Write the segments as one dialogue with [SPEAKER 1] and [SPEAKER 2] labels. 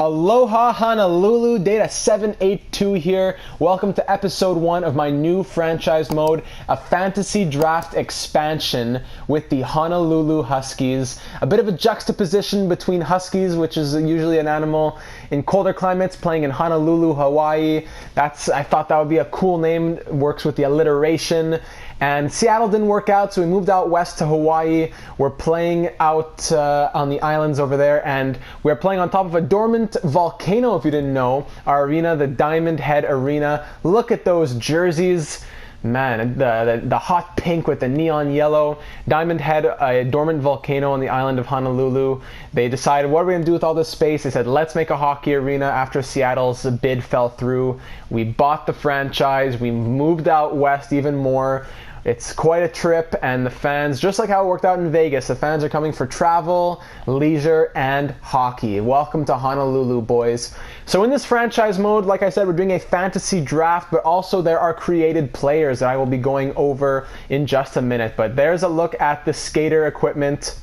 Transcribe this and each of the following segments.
[SPEAKER 1] Aloha Honolulu, data 782 here. Welcome to episode 1 of my new franchise mode, a fantasy draft expansion with the Honolulu Huskies. A bit of a juxtaposition between Huskies, which is usually an animal in colder climates, playing in Honolulu, Hawaii. I thought that would be a cool name. It works with the alliteration. And Seattle didn't work out, so we moved out west to Hawaii. We're playing out on the islands over there, and we're playing on top of a dormant volcano, if you didn't know. Our arena, the Diamond Head Arena. Look at those jerseys. Man, the hot pink with the neon yellow. Diamond Head, a dormant volcano on the island of Honolulu. They decided, what are we going to do with all this space? They said, let's make a hockey arena after Seattle's bid fell through. We bought the franchise. We moved out west even more. It's quite a trip, and the fans, just like how it worked out in Vegas, the fans are coming for travel, leisure, and hockey. Welcome to Honolulu, boys. So in this franchise mode, like I said, we're doing a fantasy draft, but also there are created players that I will be going over in just a minute. But there's a look at the skater equipment.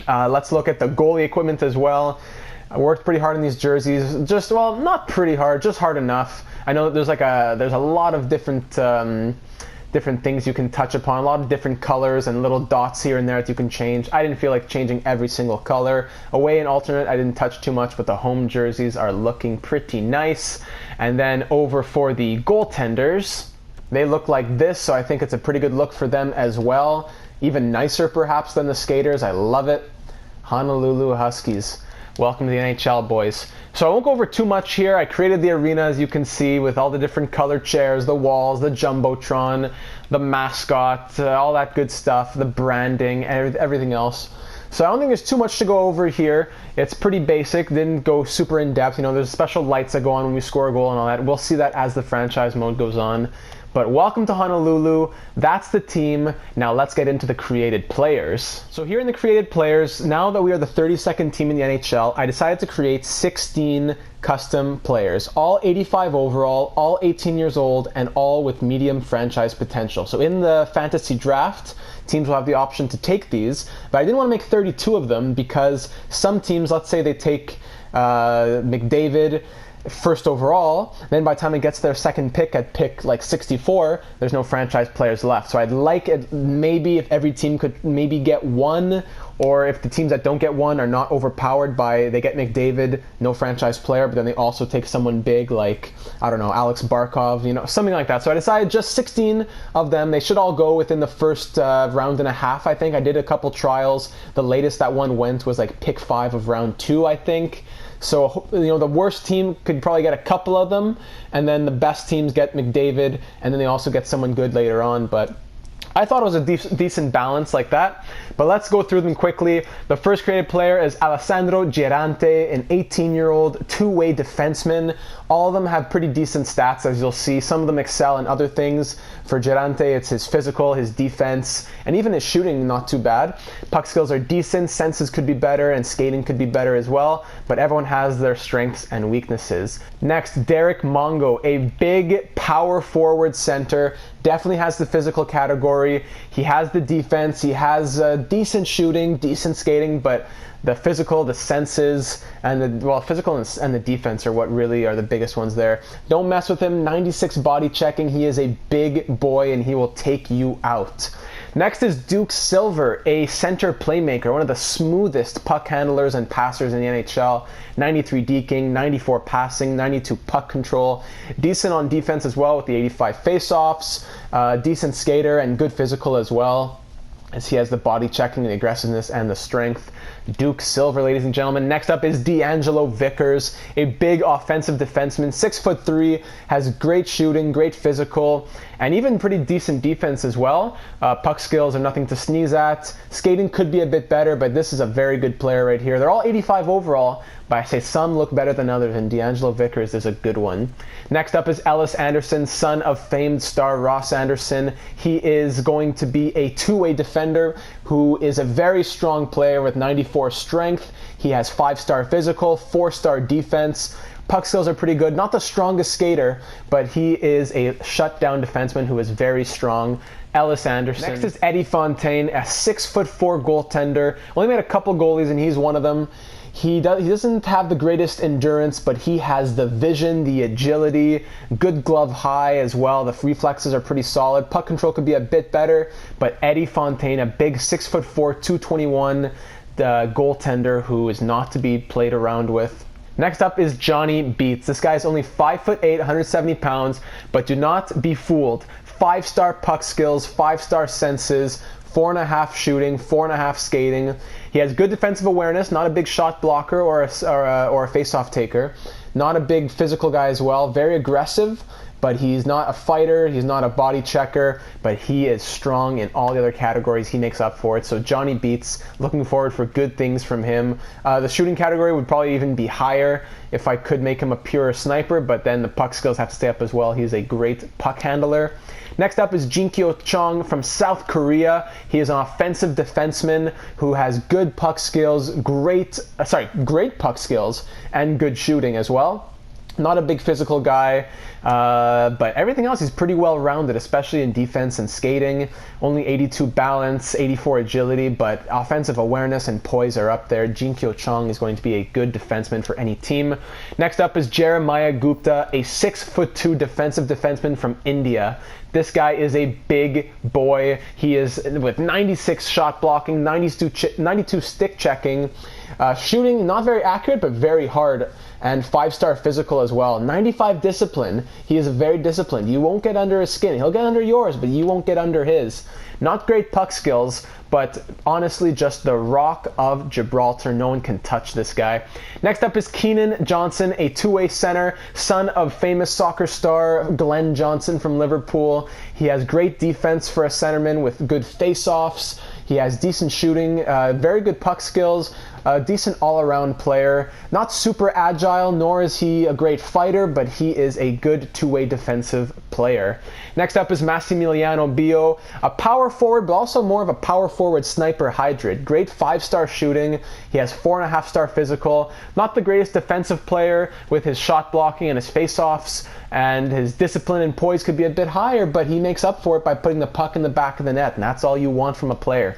[SPEAKER 1] Let's look at the goalie equipment as well. I worked pretty hard on these jerseys. Well, not pretty hard, just hard enough. I know that there's a lot of different things you can touch upon, a lot of different colors and little dots here and there that you can change. I didn't feel like changing every single color. Away and alternate, I didn't touch too much, but the home jerseys are looking pretty nice. And then over for the goaltenders, they look like this, so I think it's a pretty good look for them as well. Even nicer perhaps than the skaters. I love it. Honolulu Huskies. Welcome to the NHL, boys. So I won't go over too much here. I created the arena, as you can see, with all the different colored chairs, the walls, the jumbotron, the mascot, all that good stuff, the branding, and everything else. So I don't think there's too much to go over here. It's pretty basic, didn't go super in depth. You know, there's special lights that go on when we score a goal and all that. We'll see that as the franchise mode goes on. But welcome to Honolulu. That's the team. Now let's get into the created players. So here in the created players, now that we are the 32nd team in the NHL, I decided to create 16 custom players, all 85 overall, all 18 years old, and all with medium franchise potential. So in the fantasy draft, teams will have the option to take these, but I didn't want to make 32 of them because some teams, let's say they take McDavid first overall, then by the time it gets their second pick at pick like 64, there's no franchise players left. So I'd like it maybe if every team could maybe get one, or if the teams that don't get one are not overpowered by, they get McDavid, no franchise player, but then they also take someone big like, I don't know, Alex Barkov, you know, something like that. So I decided just 16 of them. They should all go within the first round and a half, I think. I did a couple trials. The latest that one went was like pick 5 of round 2, I think. So, you know, the worst team could probably get a couple of them, and then the best teams get McDavid, and then they also get someone good later on. But I thought it was a decent balance like that. But let's go through them quickly. The first created player is Alessandro Girante, an 18-year-old two-way defenseman. All of them have pretty decent stats, as you'll see. Some of them excel in other things. For Girante, it's his physical, his defense, and even his shooting, not too bad. Puck skills are decent, senses could be better, and skating could be better as well, but everyone has their strengths and weaknesses. Next, Derek Mongo, a big power forward center, definitely has the physical category. He has the defense, he has decent shooting, decent skating, but the physical, the senses, and the physical and the defense are what really are the biggest ones there. Don't mess with him. 96 body checking. He is a big boy and he will take you out. Next is Duke Silver, a center playmaker, one of the smoothest puck handlers and passers in the NHL. 93 deking, 94 passing, 92 puck control. Decent on defense as well with the 85 faceoffs. Decent skater and good physical as well, as he has the body checking, the aggressiveness, and the strength. Duke Silver, ladies and gentlemen. Next up is D'Angelo Vickers, a big offensive defenseman, 6'3", has great shooting, great physical, and even pretty decent defense as well. Puck skills are nothing to sneeze at. Skating could be a bit better, but this is a very good player right here. They're all 85 overall, but I say some look better than others, and D'Angelo Vickers is a good one. Next up is Ellis Anderson, son of famed star Ross Anderson. He is going to be a two-way defender who is a very strong player with 94 strength. He has 5-star physical, 4-star defense. Puck skills are pretty good. Not the strongest skater, but he is a shutdown defenseman who is very strong. Ellis Anderson. Next is Eddie Fontaine, a 6'4" goaltender. Only made a couple goalies, and he's one of them. He doesn't have the greatest endurance, but he has the vision, the agility, good glove high as well. The reflexes are pretty solid. Puck control could be a bit better, but Eddie Fontaine, a big 6'4", 221 goaltender who is not to be played around with. Next up is Johnny Beets. This guy is only 5'8", 170 pounds, but do not be fooled. 5-star puck skills, 5-star senses, 4.5 shooting, 4.5 skating. He has good defensive awareness, not a big shot blocker or a face-off taker. Not a big physical guy as well. Very aggressive, but he's not a fighter. He's not a body checker, but he is strong in all the other categories. He makes up for it. So Johnny Beets, looking forward for good things from him. The shooting category would probably even be higher if I could make him a pure sniper, but then the puck skills have to stay up as well. He's a great puck handler. Next up is Jinkyo Chung from South Korea. He is an offensive defenseman who has good puck skills, great puck skills, and good shooting as well. Not a big physical guy, but everything else he's pretty well rounded, especially in defense and skating. Only 82 balance, 84 agility, but offensive awareness and poise are up there. Jinkyo Chung is going to be a good defenseman for any team. Next up is Jeremiah Gupta, a 6'2" defensive defenseman from India. This guy is a big boy. He is with 96 shot blocking, 92 stick checking, shooting not very accurate but very hard, and 5-star physical as well. 95 discipline. He is very disciplined. You won't get under his skin. He'll get under yours, but you won't get under his. Not great puck skills, but honestly just the Rock of Gibraltar. No one can touch this guy. Next up is Keenan Johnson, a two-way center, son of famous soccer star Glenn Johnson from Liverpool. He has great defense for a centerman with good face-offs. He has decent shooting, very good puck skills, a decent all-around player. Not super agile, nor is he a great fighter, but he is a good two-way defensive player. Next up is Massimiliano Bio, a power forward, but also more of a power forward sniper hybrid. Great 5-star shooting. He has 4.5-star physical. Not the greatest defensive player with his shot blocking and his face-offs, and his discipline and poise could be a bit higher, but he makes up for it by putting the puck in the back of the net, and that's all you want from a player.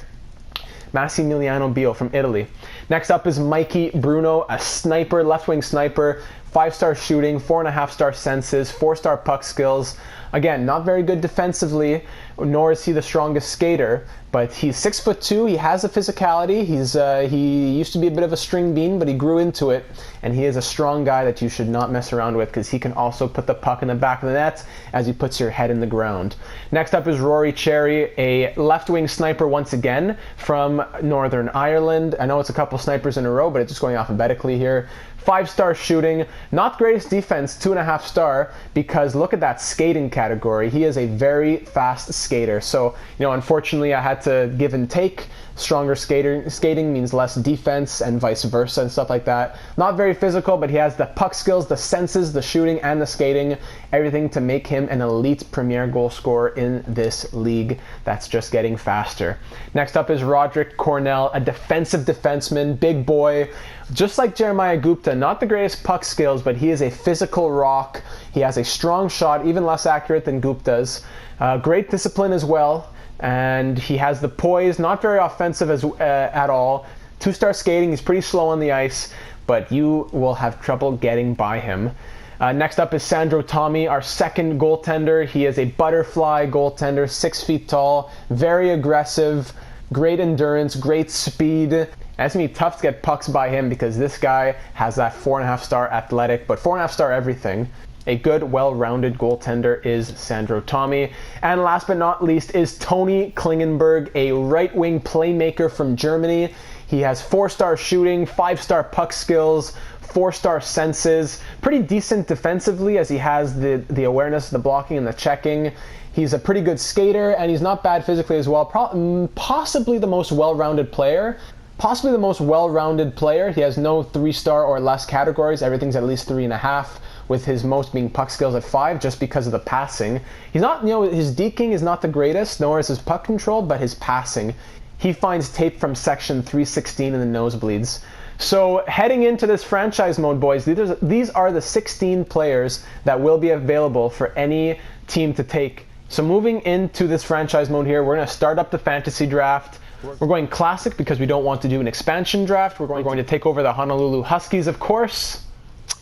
[SPEAKER 1] Massimiliano Bio from Italy. Next up is Mikey Bruno, a sniper, left-wing sniper, 5-star shooting, 4.5-star senses, 4-star puck skills. Again, not very good defensively, nor is he the strongest skater, but he's 6'2". He has a physicality. He used to be a bit of a string bean, but he grew into it, and he is a strong guy that you should not mess around with because he can also put the puck in the back of the net as he puts your head in the ground. Next up is Rory Cherry, a left-wing sniper once again from Northern Ireland. I know it's a couple snipers in a row, but it's just going alphabetically here. 5-star shooting, not greatest defense, 2.5-star, because look at that skating category. He is a very fast skater. So, unfortunately I had to give and take. Stronger skating means less defense and vice versa and stuff like that. Not very physical, but he has the puck skills, the senses, the shooting, and the skating. Everything to make him an elite premier goal scorer in this league that's just getting faster. Next up is Roderick Cornell, a defensive defenseman, big boy. Just like Jeremiah Gupta, not the greatest puck skills, but he is a physical rock. He has a strong shot, even less accurate than Gupta's. Great discipline as well. And he has the poise, not very offensive at all. 2-star skating, he's pretty slow on the ice, but you will have trouble getting by him. Next up is Sandro Tommy, our second goaltender. He is a butterfly goaltender, 6 feet tall, very aggressive, great endurance, great speed. And it's going to be tough to get pucks by him because this guy has that 4.5-star athletic, but 4.5-star everything. A good, well-rounded goaltender is Sandro Tommy. And last but not least is Tony Klingenberg, a right-wing playmaker from Germany. He has 4-star shooting, 5-star puck skills, 4-star senses. Pretty decent defensively as he has the awareness, the blocking, and the checking. He's a pretty good skater, and he's not bad physically as well. Possibly the most well-rounded player. He has no 3-star or less categories. Everything's at least 3.5. With his most being puck skills at 5 just because of the passing. He's not, his deking is not the greatest, nor is his puck control, but his passing. He finds tape from section 316 in the nosebleeds. So heading into this franchise mode, boys, these are the 16 players that will be available for any team to take. So moving into this franchise mode here, we're going to start up the fantasy draft. We're going classic because we don't want to do an expansion draft. We're going to take over the Honolulu Huskies, of course.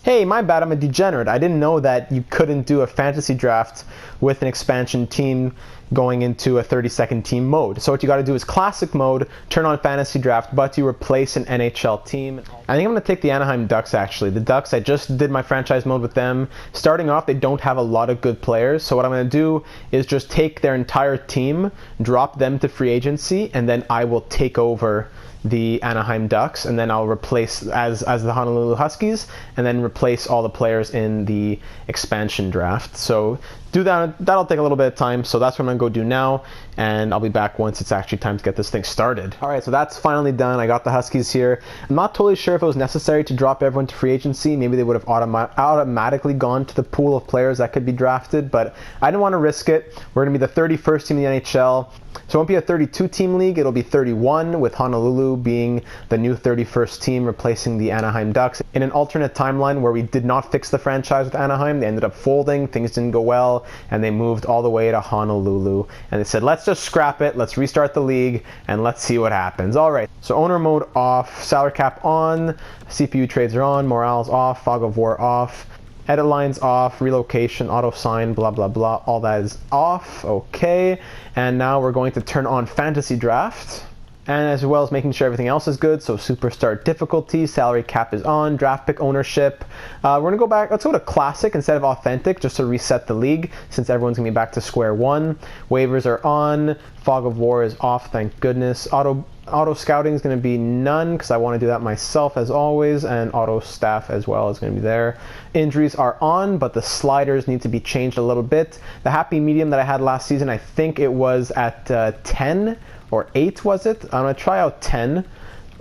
[SPEAKER 1] Hey, my bad, I'm a degenerate. I didn't know that you couldn't do a fantasy draft with an expansion team going into a 30-second team mode. So what you got to do is classic mode, turn on fantasy draft, but you replace an NHL team. I think I'm going to take the Anaheim Ducks, actually. The Ducks, I just did my franchise mode with them. Starting off, they don't have a lot of good players. So what I'm going to do is just take their entire team, drop them to free agency, and then I will take over the Anaheim Ducks, and then I'll replace as the Honolulu Huskies, and then replace all the players in the expansion draft. So do that. That'll take a little bit of time, so that's what I'm gonna go do now, and I'll be back once it's actually time to get this thing started. All right, so that's finally done. I got the Huskies here. I'm not totally sure if it was necessary to drop everyone to free agency. Maybe they would have automatically gone to the pool of players that could be drafted, but I didn't want to risk it. We're gonna be the 31st team in the NHL. So it won't be a 32-team league, it'll be 31, with Honolulu being the new 31st team, replacing the Anaheim Ducks. In an alternate timeline where we did not fix the franchise with Anaheim, they ended up folding, things didn't go well, and they moved all the way to Honolulu. And they said, let's just scrap it, let's restart the league, and let's see what happens. All right, so owner mode off, salary cap on, CPU trades are on, morale's off, fog of war off. Edit lines off, relocation, auto sign, blah, blah, blah. All that is off. Okay. And now we're going to turn on fantasy draft. And as well as making sure everything else is good. So superstar difficulty, salary cap is on, draft pick ownership. We're going to go back. Let's go to classic instead of authentic just to reset the league since everyone's going to be back to square one. Waivers are on. Fog of war is off. Thank goodness. Auto scouting is going to be none because I want to do that myself as always, and auto staff as well is going to be there. Injuries are on, but the sliders need to be changed a little bit. The happy medium that I had last season, I think it was at 10 or 8, was it? I'm going to try out 10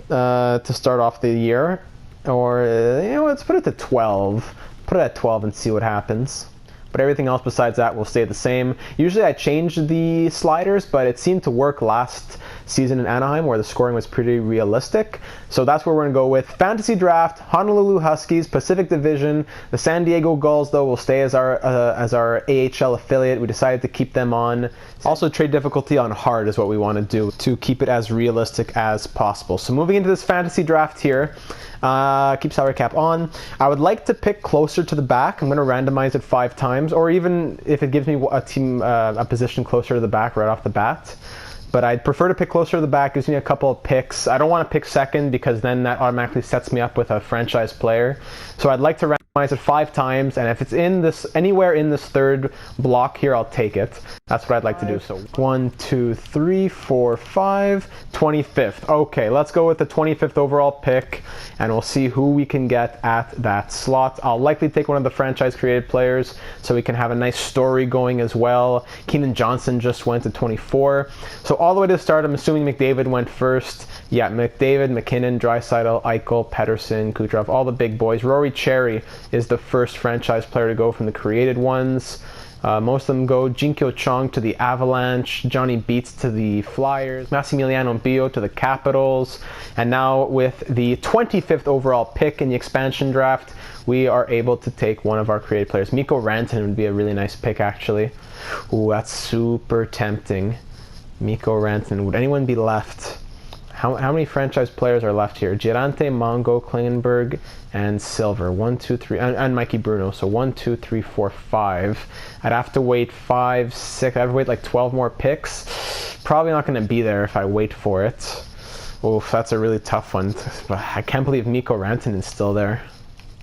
[SPEAKER 1] to start off the year, or let's put it to 12. Put it at 12 and see what happens. But everything else besides that will stay the same. Usually I change the sliders, but it seemed to work last season in Anaheim where the scoring was pretty realistic. So that's where we're going to go with. Fantasy draft, Honolulu Huskies, Pacific Division. The San Diego Gulls, though, will stay as our AHL affiliate. We decided to keep them on. Also, trade difficulty on hard is what we want to do to keep it as realistic as possible. So moving into this fantasy draft here, keep salary cap on. I would like to pick closer to the back. I'm going to randomize it 5 times, or even if it gives me a position closer to the back right off the bat. But I'd prefer to pick closer to the back, gives me a couple of picks. I don't want to pick second because then that automatically sets me up with a franchise player. So I'd like to randomize it 5 times, and if it's in this anywhere in this third block here, I'll take it. That's what I'd like to do. So 1, 2, 3, 4, 5, 25th. Okay, let's go with the 25th overall pick, and we'll see who we can get at that slot. I'll likely take one of the franchise created players so we can have a nice story going as well. Keenan Johnson just went to 24. So all the way to the start, I'm assuming McDavid went first. Yeah, McDavid, McKinnon, Draisaitl, Eichel, Pettersson, Kucherov, all the big boys. Rory Cherry is the first franchise player to go from the created ones. Most of them go Jinkyo Chong to the Avalanche, Johnny Beats to the Flyers, Massimiliano Bio to the Capitals, and now with the 25th overall pick in the expansion draft, we are able to take one of our created players. Mikko Rantanen would be a really nice pick, actually. Ooh, that's super tempting. Mikko Rantanen. Would anyone be left? How many franchise players are left here? Girante, Mongo, Klingenberg, and Silver. 1, 2, 3, and Mikey Bruno. So 1, 2, 3, 4, 5. I'd have to wait 5, 6. I'd have to wait like 12 more picks. Probably not going to be there if I wait for it. Oof, that's a really tough one. I can't believe Mikko Rantanen's still there.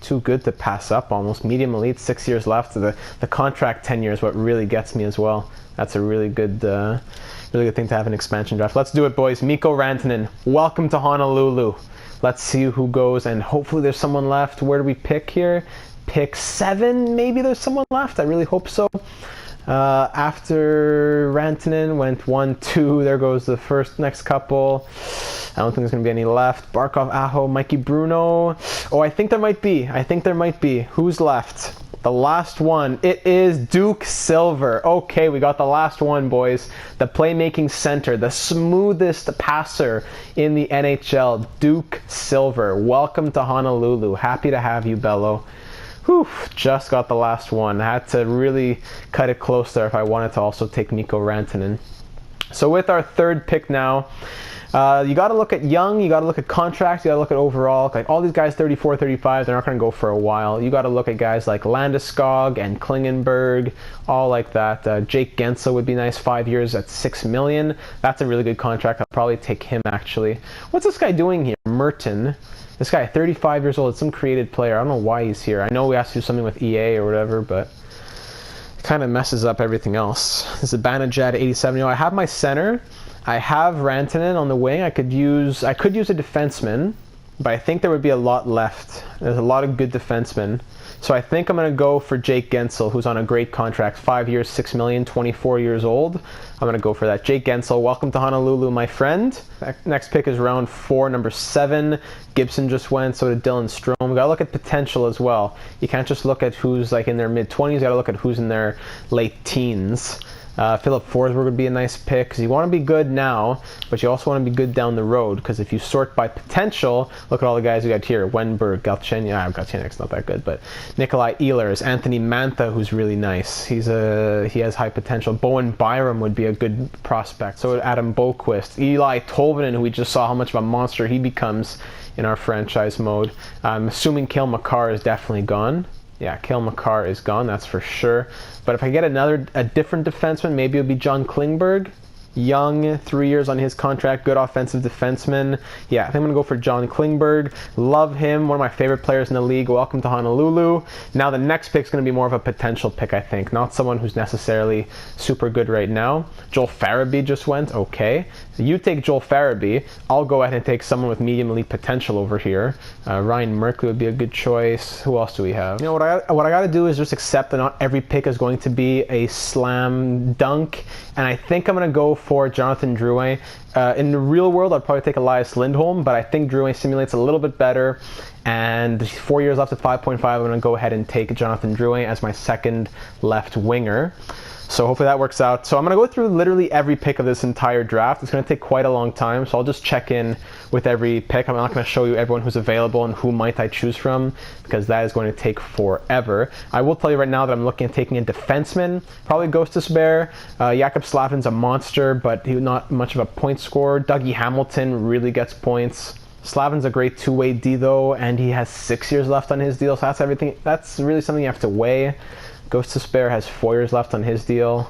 [SPEAKER 1] Too good to pass up almost. Medium elite, 6 years left. The contract tenure is what really gets me as well. That's a really good thing to have an expansion draft. Let's do it, boys. Mikko Rantanen, welcome to Honolulu. Let's see who goes, and hopefully there's someone left. Where do we pick here? Pick 7, maybe there's someone left. I really hope so. After Rantanen went 1, 2, there goes the next couple. I don't think there's going to be any left. Barkov, Aho, Mikey Bruno. Oh, I think there might be. Who's left? The last one. It is Duke Silver. Okay, we got the last one, boys. The playmaking center, the smoothest passer in the NHL, Duke Silver. Welcome to Honolulu. Happy to have you, Bello. Whew, just got the last one. I had to really cut it close there if I wanted to also take Mikko Rantanen. So with our third pick now, you got to look at young, you got to look at contracts, you got to look at overall. Like all these guys 34, 35, they're not going to go for a while. You got to look at guys like Landeskog and Klingenberg, all like that. Jake Gensel would be nice, 5 years at $6 million. That's a really good contract. I'll probably take him actually. What's this guy doing here? Merton. This guy, 35 years old, some created player. I don't know why he's here. I know we have to do something with EA or whatever, but it kind of messes up everything else. This is Banajad 87. You know, I have my center. I have Rantanen on the wing. I could use a defenseman, but I think there would be a lot left. There's a lot of good defensemen. So I think I'm going to go for Jake Gensel, who's on a great contract, 5 years, $6 million, 24 years old. I'm going to go for that. Jake Gensel, welcome to Honolulu, my friend. Next pick is round 4, number 7. Gibson just went, so did Dylan Strome. Got to look at potential as well. You can't just look at who's like in their mid-20s. You got to look at who's in their late teens. Philip Forsberg would be a nice pick because you want to be good now, but you also want to be good down the road, because if you sort by potential, look at all the guys we got here. Wenberg, Galchenyuk's not that good, but Nikolai Ehlers, Anthony Mantha, who's really nice. He has high potential. Bowen Byram would be a good prospect. So would Adam Boquist. Eli Tolvanen, who we just saw how much of a monster he becomes in our franchise mode. I'm assuming Cale Makar is definitely gone. Yeah, Cale Makar is gone, that's for sure. But if I get a different defenseman, maybe it would be John Klingberg. Young, 3 years on his contract, good offensive defenseman. Yeah, I think I'm going to go for John Klingberg. Love him, one of my favorite players in the league. Welcome to Honolulu. Now the next pick is going to be more of a potential pick, I think. Not someone who's necessarily super good right now. Joel Farabee just went. Okay. So you take Joel Farabee. I'll go ahead and take someone with medium elite potential over here. Ryan Merkley would be a good choice. Who else do we have? You know, what I got to do is just accept that not every pick is going to be a slam dunk. And I think I'm going to go for Jonathan Drouin. In the real world, I'd probably take Elias Lindholm, but I think Drouin simulates a little bit better. And 4 years left at 5.5, I'm going to go ahead and take Jonathan Drouin as my second left winger. So hopefully that works out. So I'm going to go through literally every pick of this entire draft. It's going to take quite a long time, so I'll just check in with every pick. I'm not going to show you everyone who's available and who might I choose from, because that is going to take forever. I will tell you right now that I'm looking at taking a defenseman, probably Gostis Bear. Jakob Slavin's a monster, but he's not much of a point scorer. Dougie Hamilton really gets points. Slavin's a great two-way D though, and he has 6 years left on his deal, so that's everything. That's really something you have to weigh. Ghost to Spare has 4 years left on his deal.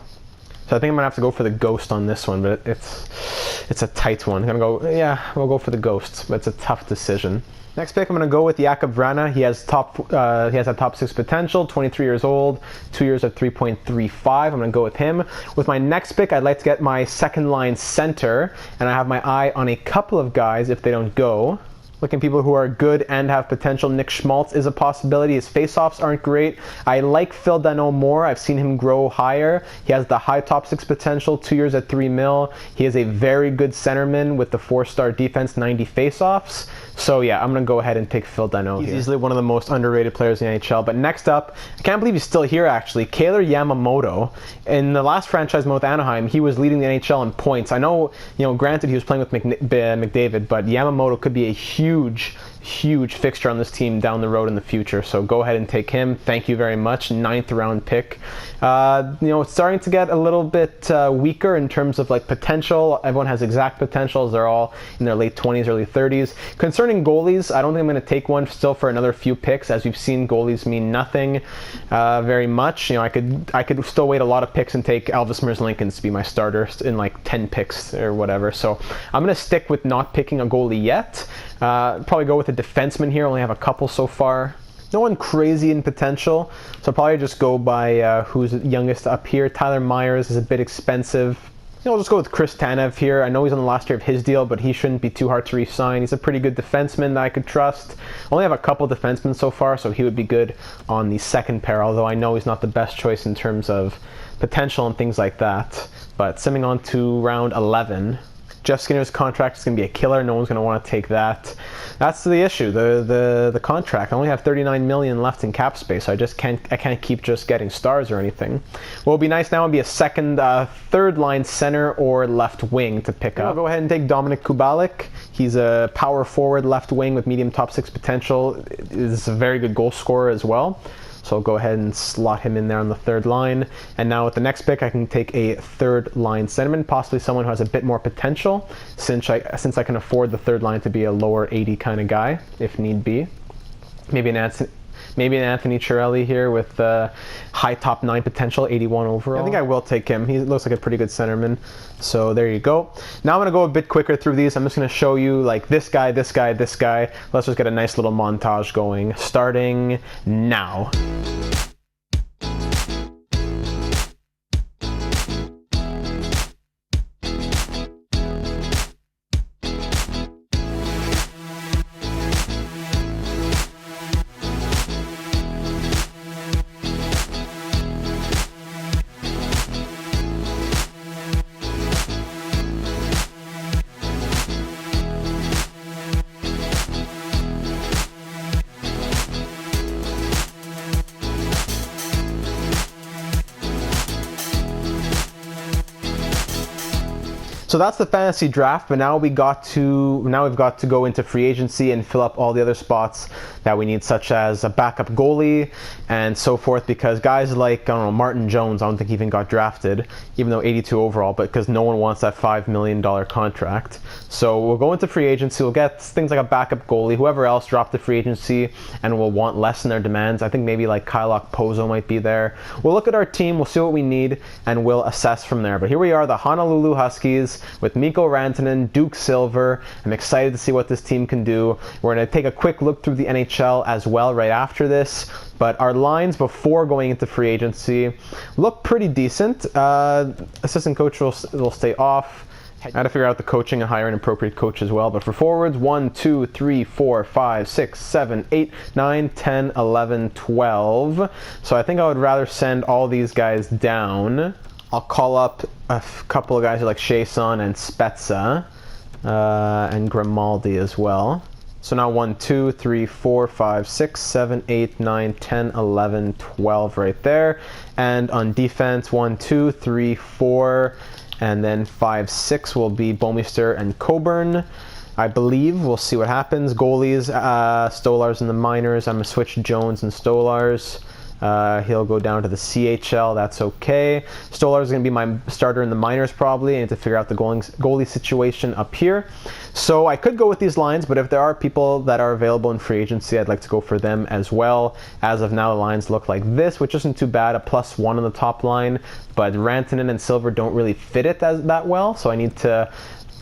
[SPEAKER 1] So I think I'm gonna have to go for the Ghost on this one, but it's a tight one. We'll go for the Ghost, but it's a tough decision. Next pick, I'm gonna go with Jakub Vrana. He has that top 6 potential, 23 years old, 2 years at 3.35. I'm gonna go with him. With my next pick, I'd like to get my second line center, and I have my eye on a couple of guys if they don't go. Looking at people who are good and have potential. Nick Schmaltz is a possibility. His face-offs aren't great. I like Phil Danault more. I've seen him grow higher. He has the high top 6 potential, 2 years at $3 million. He is a very good centerman with the 4-star defense, 90 face-offs. So yeah, I'm going to go ahead and pick Phil Danault. He's easily one of the most underrated players in the NHL. But next up, I can't believe he's still here actually, Kailer Yamamoto. In the last franchise mode with Anaheim, he was leading the NHL in points. I know, granted he was playing with McDavid, but Yamamoto could be a huge fixture on this team down the road in the future. So go ahead and take him. Thank you very much. 9th round pick. It's starting to get a little bit weaker in terms of like potential. Everyone has exact potentials. They're all in their late 20s, early 30s. Concerning goalies, I don't think I'm going to take one still for another few picks. As we've seen, goalies mean nothing very much. I could still wait a lot of picks and take Elvis Merzlikins to be my starter in like 10 picks or whatever. So I'm going to stick with not picking a goalie yet. Probably go with a defenseman here. Only have a couple so far. No one crazy in potential, so I'll probably just go by who's youngest up here. Tyler Myers is a bit expensive. I'll just go with Chris Tanev here. I know he's on the last year of his deal, but he shouldn't be too hard to re-sign. He's a pretty good defenseman that I could trust. Only have a couple defensemen so far, so he would be good on the second pair, although I know he's not the best choice in terms of potential and things like that. But simming on to round 11. Jeff Skinner's contract is going to be a killer. No one's going to want to take that. That's the issue. The contract. I only have $39 million left in cap space, so I can't keep just getting stars or anything. What would be nice now would be a second, third line center or left wing to pick up. I'll go ahead and take Dominik Kubalik. He's a power forward left wing with medium top 6 potential. Is a very good goal scorer as well. So I'll go ahead and slot him in there on the third line. And now with the next pick, I can take a third line centerman, possibly someone who has a bit more potential, since I can afford the third line to be a lower 80 kind of guy, if need be. Maybe an Anthony Chiarelli here with high top 9 potential, 81 overall. I think I will take him. He looks like a pretty good centerman. So there you go. Now I'm going to go a bit quicker through these. I'm just going to show you like this guy, this guy, this guy. Let's just get a nice little montage going, starting now. So that's the fantasy draft, but now we've got to go into free agency and fill up all the other spots that we need, such as a backup goalie and so forth, because guys like, I don't know, Martin Jones, I don't think he even got drafted, even though 82 overall, but because no one wants that $5 million contract. So we'll go into free agency, we'll get things like a backup goalie, whoever else dropped the free agency and will want less in their demands. I think maybe like Kyle Okposo might be there. We'll look at our team, we'll see what we need, and we'll assess from there. But here we are, the Honolulu Huskies, with Mikko Rantanen, Duke Silver. I'm excited to see what this team can do. We're going to take a quick look through the NHL as well right after this. But our lines before going into free agency look pretty decent. Assistant coach will stay off. I had to figure out the coaching and hire an appropriate coach as well. But for forwards, 1, 2, 3, 4, 5, 6, 7, 8, 9, 10, 11, 12. So I think I would rather send all these guys down. I'll call up a couple of guys like Chiasson and Spezza and Grimaldi as well. So now 1, 2, 3, 4, 5, 6, 7, 8, 9, 10, 11, 12 right there. And on defense, 1, 2, 3, 4, and then 5, 6 will be Bouwmeester and Coburn. I believe we'll see what happens. Goalies, Stolarz in the minors. I'm going to switch Jones and Stolarz. He'll go down to the CHL, that's okay. Stolarz is going to be my starter in the minors probably. I need to figure out the goalie situation up here. So I could go with these lines, but if there are people that are available in free agency, I'd like to go for them as well. As of now, the lines look like this, which isn't too bad, a +1 on the top line, but Rantanen and Silver don't really fit it that well, so I need to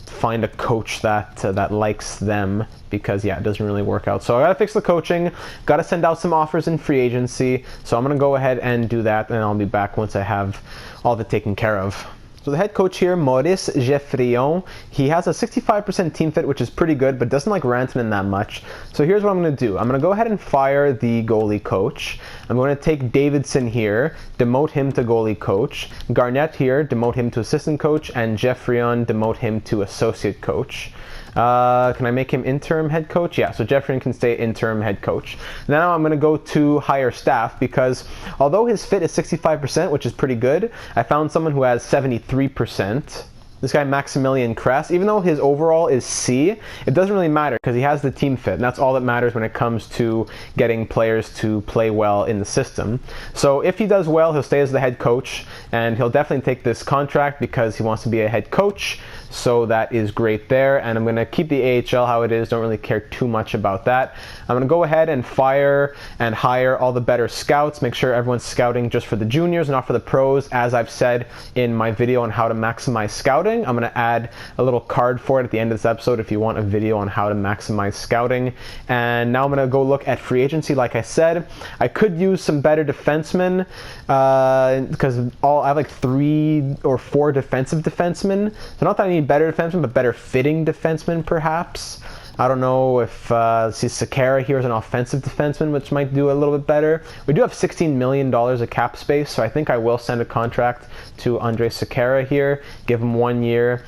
[SPEAKER 1] find a coach that likes them, because yeah, it doesn't really work out. So I gotta fix the coaching, gotta send out some offers in free agency, so I'm gonna go ahead and do that, and I'll be back once I have all of it taken care of. So the head coach here, Maurice Geoffrion, he has a 65% team fit, which is pretty good, but doesn't like Rantanen that much. So here's what I'm going to do. I'm going to go ahead and fire the goalie coach. I'm going to take Davidson here, demote him to goalie coach. Garnett here, demote him to assistant coach, and Geoffrion, demote him to associate coach. Can I make him interim head coach? Yeah, so Geoffrion can stay interim head coach. Now I'm going to go to hire staff, because although his fit is 65%, which is pretty good, I found someone who has 73%. This guy, Maximilian Kress, even though his overall is C, it doesn't really matter because he has the team fit, and that's all that matters when it comes to getting players to play well in the system. So if he does well, he'll stay as the head coach, and he'll definitely take this contract because he wants to be a head coach. So that is great there, and I'm going to keep the AHL how it is. Don't really care too much about that. I'm going to go ahead and fire and hire all the better scouts. Make sure everyone's scouting just for the juniors, not for the pros, as I've said in my video on how to maximize scouting. I'm going to add a little card for it at the end of this episode if you want a video on how to maximize scouting. And now I'm going to go look at free agency. Like I said, I could use some better defensemen because I have like 3 or 4 defensive defensemen. So not that I need better defensemen, but better fitting defensemen perhaps. I don't know if see Sekera here is an offensive defenseman, which might do a little bit better. We do have $16 million of cap space, so I think I will send a contract to Andre Sekera here, give him 1 year.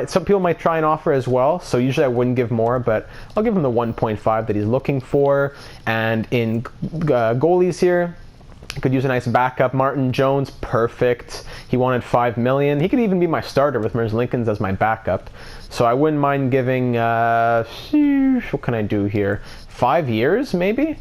[SPEAKER 1] Some people might try and offer as well, so usually I wouldn't give more, but I'll give him the 1.5 that he's looking for. And in goalies here, I could use a nice backup. Martin Jones, perfect. He wanted $5 million. He could even be my starter with Merz Lincolns as my backup. So I wouldn't mind giving, what can I do here? 5 years, maybe?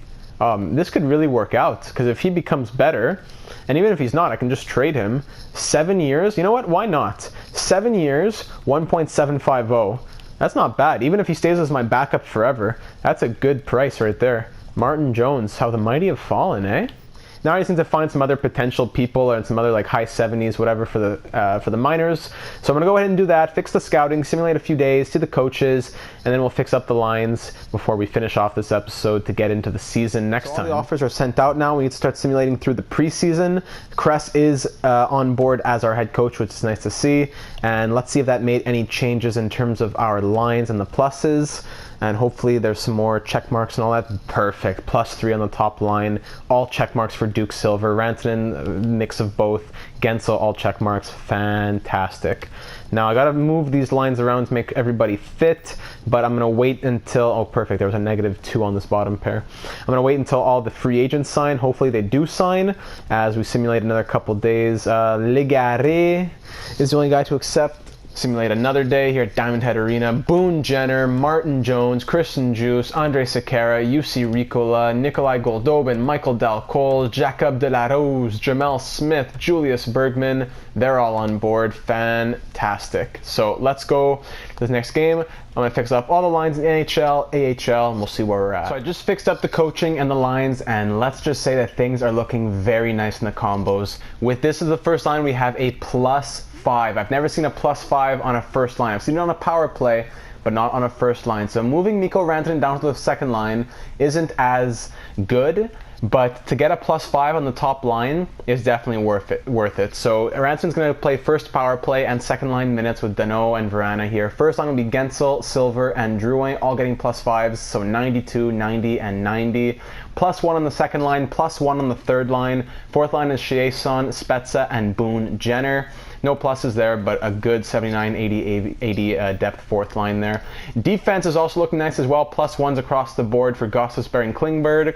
[SPEAKER 1] This could really work out, because if he becomes better, and even if he's not, I can just trade him. 7 years, you know what? Why not? 7 years, 1.750. That's not bad. Even if he stays as my backup forever, that's a good price right there. Martin Jones, how the mighty have fallen, eh? Now I just need to find some other potential people and some other like high 70s, whatever, for the minors. So I'm gonna go ahead and do that, fix the scouting, simulate a few days, see the coaches, and then we'll fix up the lines before we finish off this episode to get into the season next time. All the offers are sent out now. We need to start simulating through the preseason. Kress is on board as our head coach, which is nice to see. And let's see if that made any changes in terms of our lines and the pluses. And hopefully there's some more check marks and all that. Perfect. +3 on the top line. All check marks for Duke Silver. Rantanen, mix of both. Gensel, all check marks. Fantastic. Now I gotta move these lines around to make everybody fit, but I'm gonna wait until, oh perfect, there was a -2 on this bottom pair. I'm gonna wait until all the free agents sign. Hopefully they do sign as we simulate another couple days. Legaré is the only guy to accept. Simulate another day here at Diamond Head Arena. Boone Jenner, Martin Jones, Christian Juice, Andre Sekera, UC Ricola, Nikolai Goldobin, Michael Dalcol, Jacob Delarose, Jamel Smith, Julius Bergman. They're all on board. Fantastic. So let's go to the next game. I'm going to fix up all the lines in NHL, AHL, and we'll see where we're at. So I just fixed up the coaching and the lines, and let's just say that things are looking very nice in the combos. With this as the first line, we have a +5. I've never seen a +5 on a first line. I've seen it on a power play, but not on a first line. So moving Mikko Rantanen down to the second line isn't as good, but to get a +5 on the top line is definitely worth it. So Rantanen's going to play first power play and second line minutes with Danault and Vrana here. First line will be Gensel, Silver, and Drouin, all getting +5s, so 92, 90, and 90. +1 on the second line, +1 on the third line. Fourth line is Chiasson, Spezza, and Boone Jenner. No pluses there, but a good 79, 80 depth fourth line there. Defense is also looking nice as well. +1s across the board for Gostisbehere and Klingberg,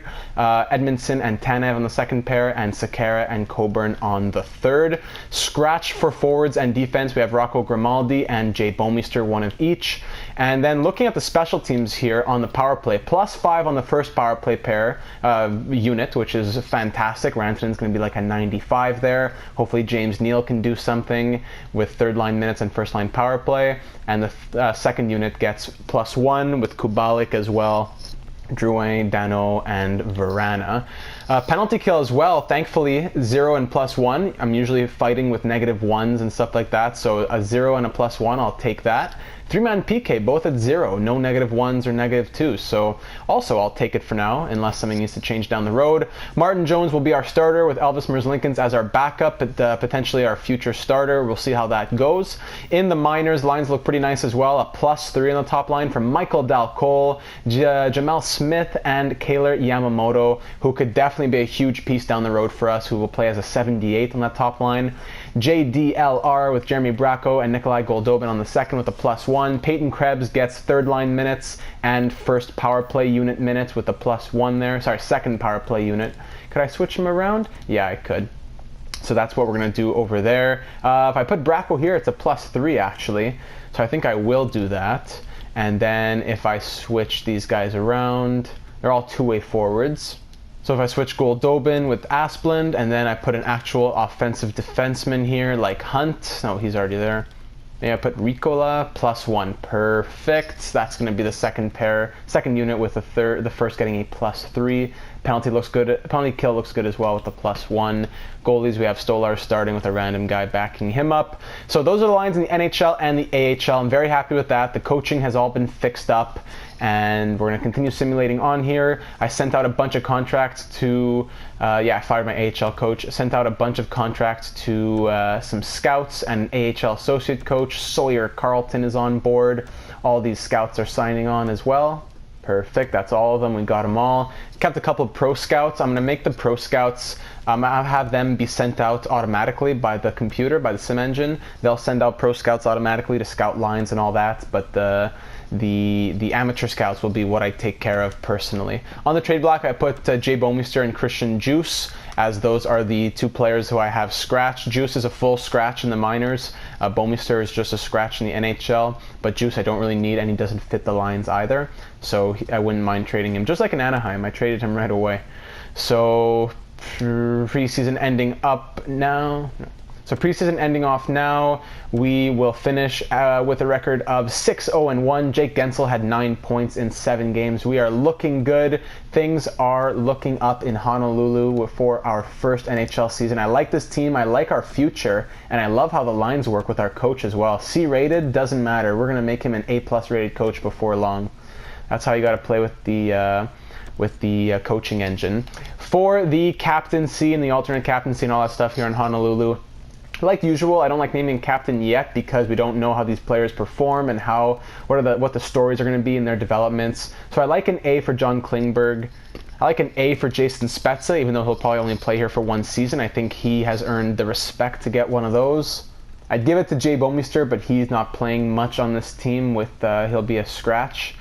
[SPEAKER 1] Edmondson and Tanev on the second pair, and Sekera and Coburn on the third. Scratch for forwards and defense, we have Rocco Grimaldi and Jay Bouwmeester, one of each. And then looking at the special teams here on the power play, +5 on the first power play pair unit, which is fantastic. Rantanen's going to be like a 95 there. Hopefully James Neal can do something with third line minutes and first line power play. And the second unit gets +1 with Kubalik as well. Drouin, Danault, and Vrana. Penalty kill as well, thankfully 0 and +1. I'm usually fighting with -1s and stuff like that, so a 0 and a +1, I'll take that. 3-man PK, both at 0, no -1s or -2s, so also I'll take it for now, unless something needs to change down the road. Martin Jones will be our starter with Elvis Merzlikins as our backup, potentially our future starter. We'll see how that goes. In the minors, lines look pretty nice as well. A +3 on the top line from Michael Dalcol, Jamel Smith, and Kaylor Yamamoto, who could definitely be a huge piece down the road for us, who will play as a 78 on that top line. JDLR with Jeremy Bracco and Nikolai Goldobin on the second with a +1. Peyton Krebs gets third line minutes and first power play unit minutes with a +1 there. Sorry, second power play unit. Could I switch them around? Yeah, I could. So that's what we're going to do over there. If I put Bracco here, it's a +3 actually. So I think I will do that. And then if I switch these guys around, they're all two-way forwards. So if I switch Goldobin with Asplund, and then I put an actual offensive defenseman here, like Hunt. No, he's already there. Maybe I put Ricola, +1. Perfect. That's going to be the second unit with the first getting a +3. Penalty looks good. Penalty kill looks good as well with the +1. Goalies, we have Stolar starting with a random guy backing him up. So those are the lines in the NHL and the AHL. I'm very happy with that. The coaching has all been fixed up, and we're going to continue simulating on here. I sent out a bunch of contracts to, I fired my AHL coach. Sent out a bunch of contracts to some scouts and AHL associate coach. Sawyer Carlton is on board. All these scouts are signing on as well. Perfect, that's all of them, we got them all. Kept a couple of pro scouts. I'm gonna make the pro scouts, I'll have them be sent out automatically by the computer, by the sim engine. They'll send out pro scouts automatically to scout lines and all that, but the amateur scouts will be what I take care of personally. On the trade block, I put Jay Bouwmeester and Christian Juice, as those are the two players who I have scratched. Juice is a full scratch in the minors. Bouwmeester is just a scratch in the NHL, but Juice I don't really need, and he doesn't fit the lines either, so I wouldn't mind trading him. Just like in Anaheim, I traded him right away. So preseason ending up now. So preseason ending off now, we will finish with a record of 6-0-1. Jake Gensel had 9 points in 7 games. We are looking good. Things are looking up in Honolulu for our first NHL season. I like this team. I like our future, and I love how the lines work with our coach as well. C-rated, doesn't matter. We're going to make him an A+ rated coach before long. That's how you got to play with the coaching engine. For the captaincy and the alternate captaincy and all that stuff here in Honolulu, like usual, I don't like naming captain yet because we don't know how these players perform and what the stories are going to be in their developments. So I like an A for John Klingberg. I like an A for Jason Spezza, even though he'll probably only play here for 1 season. I think he has earned the respect to get one of those. I'd give it to Jay Bouwmeester, but he's not playing much on this team. He'll be a scratch.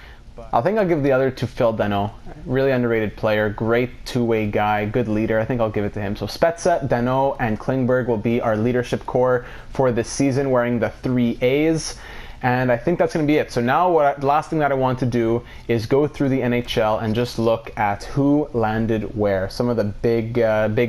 [SPEAKER 1] I think I'll give the other to Phil Danault. Really underrated player, great two-way guy, good leader. I think I'll give it to him. So Spezza, Danault, and Klingberg will be our leadership core for this season, wearing the 3 A's. And I think that's going to be it. So now the last thing that I want to do is go through the NHL and just look at who landed where. Some of the big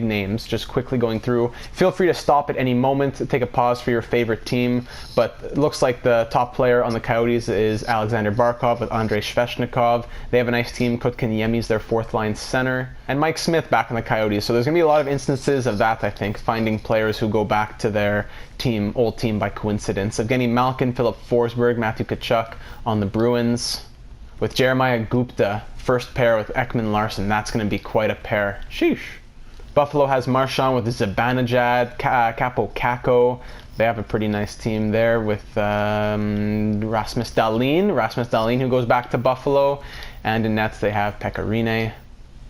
[SPEAKER 1] names, just quickly going through. Feel free to stop at any moment, take a pause for your favorite team. But it looks like the top player on the Coyotes is Alexander Barkov with Andrei Svechnikov. They have a nice team. Kotkaniemi's their 4th line center. And Mike Smith back on the Coyotes. So there's going to be a lot of instances of that, I think, finding players who go back to their old team by coincidence. Evgeny Malkin, Philip Forsberg, Matthew Tkachuk on the Bruins. With Jeremiah Gupta, first pair with Ekman Larson. That's going to be quite a pair. Sheesh. Buffalo has Marchand with Zibanejad, Capo Caco. They have a pretty nice team there with Rasmus Dahlin, who goes back to Buffalo. And in nets they have Pekka Rinne.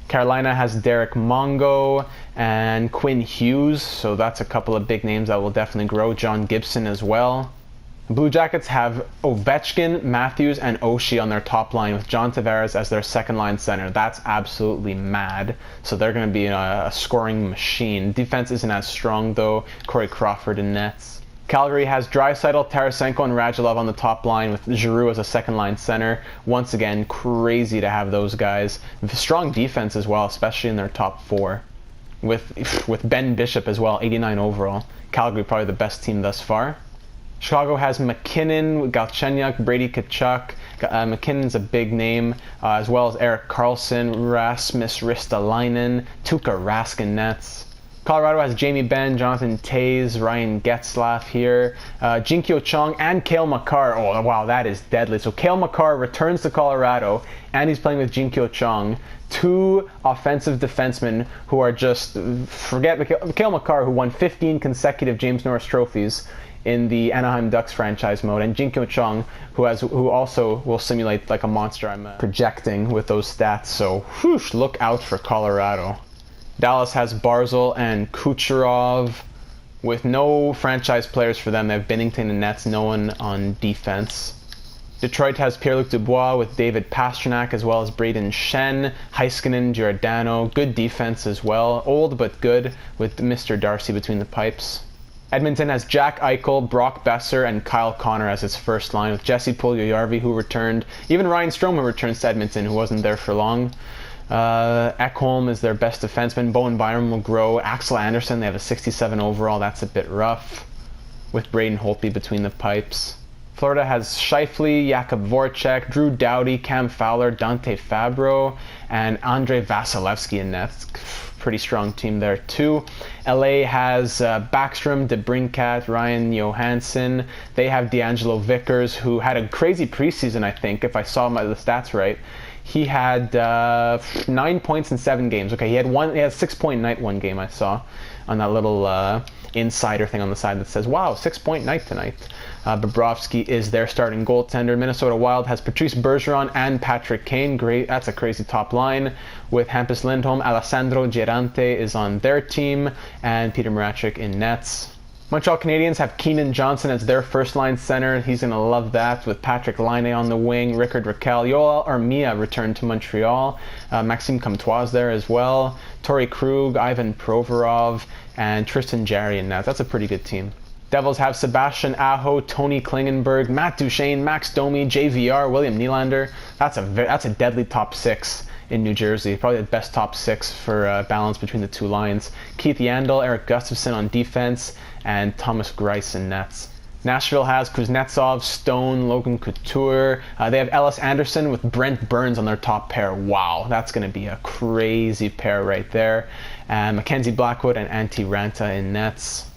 [SPEAKER 1] Carolina has Derek Mongo and Quinn Hughes, so that's a couple of big names that will definitely grow. John Gibson as well. Blue Jackets have Ovechkin, Matthews, and Oshie on their top line with John Tavares as their second line center. That's absolutely mad. So they're going to be a scoring machine. Defense isn't as strong though. Corey Crawford in nets. Calgary has Draisaitl, Tarasenko, and Radulov on the top line with Giroux as a second-line center. Once again, crazy to have those guys. Strong defense as well, especially in their top 4. With Ben Bishop as well, 89 overall. Calgary probably the best team thus far. Chicago has McKinnon, Galchenyuk, Brady Tkachuk. McKinnon's a big name, as well as Erik Karlsson, Rasmus Ristolainen, Tuukka Rask nets. Colorado has Jamie Benn, Jonathan Toews, Ryan Getzlaf here, Jinkyo Chong, and Cale Makar. Oh, wow, that is deadly. So Cale Makar returns to Colorado, and he's playing with Jinkyo Chong. 2 offensive defensemen who are just, Cale Makar, who won 15 consecutive James Norris trophies in the Anaheim Ducks franchise mode, and Jinkyo Chong, who also will simulate like a monster I'm projecting with those stats. So whoosh, look out for Colorado. Dallas has Barzal and Kucherov with no franchise players for them. They have Binnington and nets, no one on defense. Detroit has Pierre-Luc Dubois with David Pastrnak as well as Braden Shen, Heiskanen, Giordano. Good defense as well. Old but good with Mr. Darcy between the pipes. Edmonton has Jack Eichel, Brock Besser, and Kyle Connor as its first line with Jesse Puljujarvi, who returned. Even Ryan Strome, who returns to Edmonton, who wasn't there for long. Ekholm is their best defenseman. Bowen Byram will grow. Axel Anderson, they have a 67 overall. That's a bit rough. With Braden Holtby between the pipes. Florida has Scheifele, Jakub Voracek, Drew Doughty, Cam Fowler, Dante Fabro, and Andrei Vasilevsky in nets. Pretty strong team there too. LA has Backstrom, DeBrincat, Ryan Johansson. They have D'Angelo Vickers, who had a crazy preseason, I think, if I saw the stats right. He had 9 points in 7 games. Okay, he had 6-point night one game I saw on that little insider thing on the side that says, wow, 6-point night tonight. Bobrovsky is their starting goaltender. Minnesota Wild has Patrice Bergeron and Patrick Kane. Great, that's a crazy top line with Hampus Lindholm. Alessandro Girante is on their team, and Peter Mrazek in nets. Montreal Canadiens have Keenan Johnson as their first-line center. He's going to love that with Patrick Laine on the wing, Rickard Rakell. Yoel Armia returned to Montreal. Maxime Comtois there as well. Torrey Krug, Ivan Provorov, and Tristan Jarry in net. That's a pretty good team. Devils have Sebastian Aho, Tony Klingenberg, Matt Duchene, Max Domi, JVR, William Nylander. That's a deadly top six in New Jersey. Probably the best top six for balance between the two lines. Keith Yandel, Eric Gustafsson on defense, and Thomas Greiss in nets. Nashville has Kuznetsov, Stone, Logan Couture. They have Ellis Anderson with Brent Burns on their top pair. Wow, that's going to be a crazy pair right there. And Mackenzie Blackwood and Antti Ranta in nets.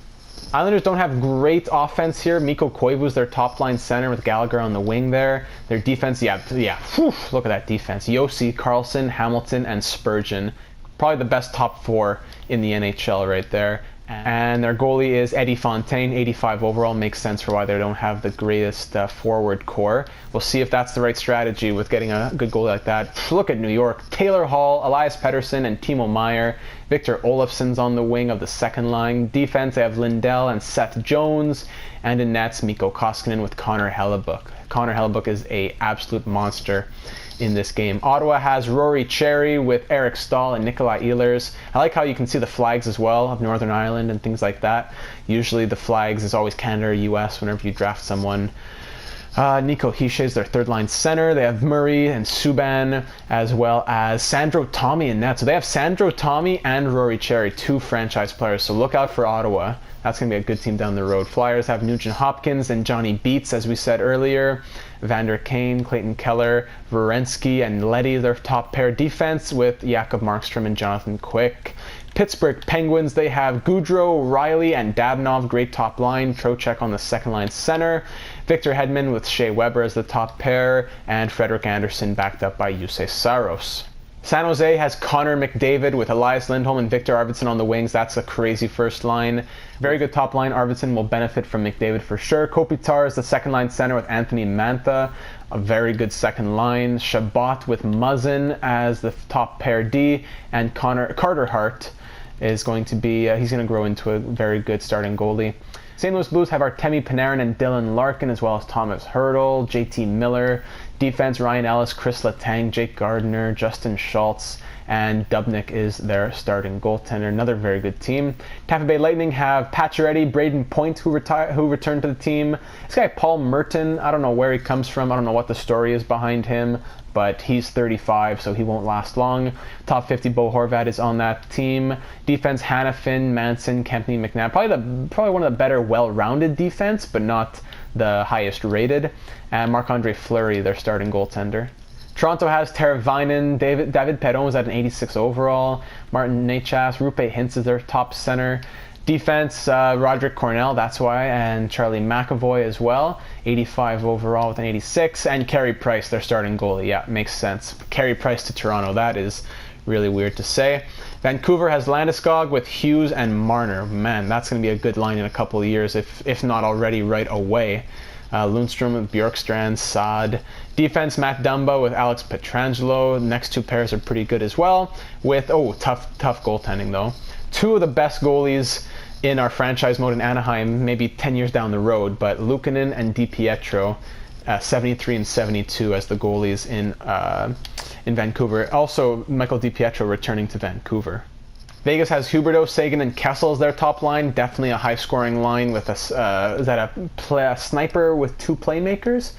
[SPEAKER 1] Islanders don't have great offense here. Mikko Koivu's their top line center with Gallagher on the wing there. Their defense, yeah. Whew, look at that defense. Yossi, Carlson, Hamilton, and Spurgeon. Probably the best top four in the NHL right there. And their goalie is Eddie Fontaine, 85 overall. Makes sense for why they don't have the greatest forward core. We'll see if that's the right strategy with getting a good goalie like that. Look at New York. Taylor Hall, Elias Pettersson, and Timo Meier. Victor Olofsson's on the wing of the second line. Defense, they have Lindell and Seth Jones. And in nets, Mikko Koskinen with Connor Hellebuyck. Connor Hellebuyck is an absolute monster in this game. Ottawa has Rory Cherry with Eric Stahl and Nikolai Ehlers. I like how you can see the flags as well of Northern Ireland and things like that. Usually the flags is always Canada or US whenever you draft someone. Nico Hischier is their third line center. They have Murray and Subban as well as Sandro Tommy in net. So they have Sandro Tommy and Rory Cherry, two franchise players. So look out for Ottawa. That's going to be a good team down the road. Flyers have Nugent Hopkins and Johnny Beats, as we said earlier. Vander Kane, Clayton Keller, Werenski, and Leddy, their top pair. Defense with Jakob Markstrom and Jonathan Quick. Pittsburgh Penguins, they have Goudreau, Riley, and Dabnov, great top line. Trocheck on the second line center. Victor Hedman with Shea Weber as the top pair. And Frederik Andersen backed up by Jussi Saros. San Jose has Connor McDavid with Elias Lindholm and Victor Arvidsson on the wings. That's a crazy first line. Very good top line. Arvidsson will benefit from McDavid for sure. Kopitar is the second line center with Anthony Mantha. A very good second line. Shabbat with Muzzin as the top pair D. And Carter Hart is going to be, he's going to grow into a very good starting goalie. St. Louis Blues have Artemi Panarin and Dylan Larkin, as well as Thomas Hertl, JT Miller. Defense, Ryan Ellis, Chris Letang, Jake Gardiner, Justin Schultz, and Dubnyk is their starting goaltender. Another very good team. Tampa Bay Lightning have Pacioretty, Braden Point, who returned to the team. This guy, Paul Merton, I don't know where he comes from. I don't know what the story is behind him, but he's 35, so he won't last long. Top 50, Bo Horvat is on that team. Defense, Hanifin, Manson, Kempney, McNabb. Probably one of the better, well-rounded defense, but not the highest rated. And Marc-Andre Fleury, their starting goaltender. Toronto has Teravainen, David Perron is at an 86 overall. Martin Necas, Rupe Hintz is their top center. Defense, Roderick Cornell, that's why, and Charlie McAvoy as well. 85 overall with an 86. And Carey Price, their starting goalie. Yeah, makes sense. Carey Price to Toronto, that is really weird to say. Vancouver has Landeskog with Hughes and Marner. Man, that's going to be a good line in a couple of years, if not already right away. Lundstrom with Bjorkstrand, Saad. Defense, Matt Dumba with Alex Pietrangelo. The next two pairs are pretty good as well. With, tough goaltending though. Two of the best goalies in our franchise mode in Anaheim, maybe 10 years down the road, but Luukkonen and DiPietro, 73 and 72 as the goalies in Vancouver. Also, Michael DiPietro returning to Vancouver. Vegas has Huberdeau, Sagan, and Kessel as their top line. Definitely a high-scoring line with a sniper with two playmakers.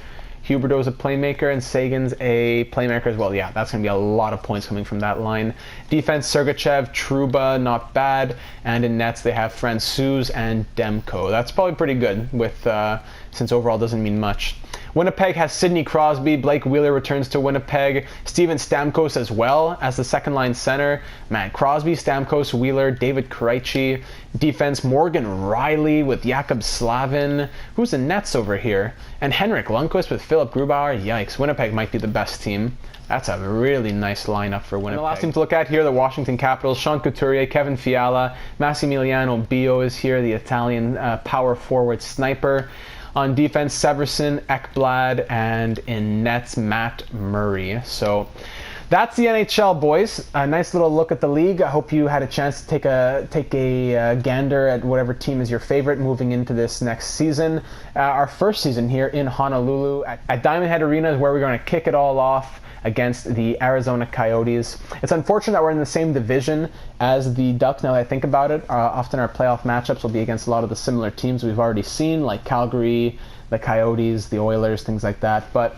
[SPEAKER 1] Huberdeau's a playmaker and Sagan's a playmaker as well. Yeah, that's going to be a lot of points coming from that line. Defense, Sergachev, Trouba, not bad. And in nets, they have Francouz and Demko. That's probably pretty good with since overall doesn't mean much. Winnipeg has Sidney Crosby. Blake Wheeler returns to Winnipeg. Steven Stamkos as well as the second line center. Man, Crosby, Stamkos, Wheeler, David Krejci. Defense, Morgan Riley with Jakob Slavin. Who's in nets over here? And Henrik Lundqvist with Philip Grubauer. Yikes, Winnipeg might be the best team. That's a really nice lineup for Winnipeg. And the last team to look at here, the Washington Capitals. Sean Couturier, Kevin Fiala, Massimiliano Bio is here, the Italian power forward sniper. On defense, Severson, Ekblad, and in nets, Matt Murray. So that's the NHL, boys. A nice little look at the league. I hope you had a chance to take a gander at whatever team is your favorite moving into this next season. Our first season here in Honolulu at Diamond Head Arena is where we're going to kick it all off against the Arizona Coyotes. It's unfortunate that we're in the same division as the Ducks, now that I think about it. Often our playoff matchups will be against a lot of the similar teams we've already seen, like Calgary, the Coyotes, the Oilers, things like that. But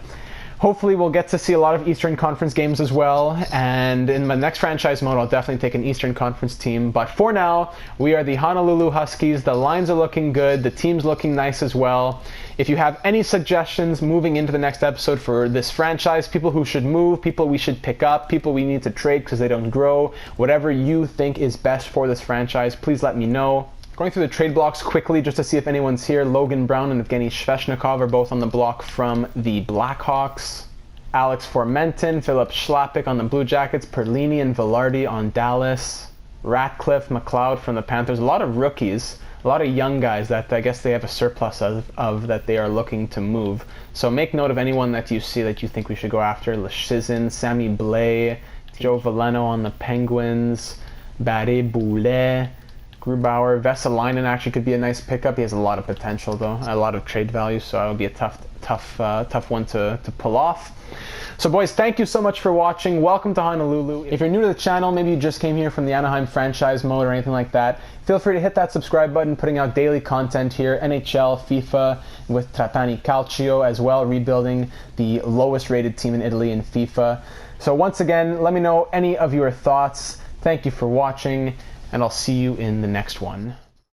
[SPEAKER 1] hopefully we'll get to see a lot of Eastern Conference games as well, and in my next franchise mode I'll definitely take an Eastern Conference team. But for now, we are the Honolulu Huskies. The lines are looking good, the team's looking nice as well. If you have any suggestions moving into the next episode for this franchise, people who should move, people we should pick up, people we need to trade because they don't grow, whatever you think is best for this franchise, please let me know. Going through the trade blocks quickly just to see if anyone's here. Logan Brown and Evgeny Sveshnikov are both on the block from the Blackhawks. Alex Formenton, Philip Schlappick on the Blue Jackets, Perlini and Velarde on Dallas. Ratcliffe, McLeod from the Panthers. A lot of rookies, a lot of young guys that I guess they have a surplus of that they are looking to move. So make note of anyone that you see that you think we should go after. Leschizin, Sammy Blais, Joe Veleno on the Penguins, Barré Boulet, Grubauer. Vesalainen actually could be a nice pickup. He has a lot of potential though, a lot of trade value, so it would be a tough one to pull off. So boys, thank you so much for watching. Welcome to Honolulu. If you're new to the channel, maybe you just came here from the Anaheim franchise mode or anything like that, feel free to hit that subscribe button. Putting out daily content here, NHL, FIFA, with Trapani Calcio as well, rebuilding the lowest rated team in Italy in FIFA. So once again, let me know any of your thoughts. Thank you for watching, and I'll see you in the next one.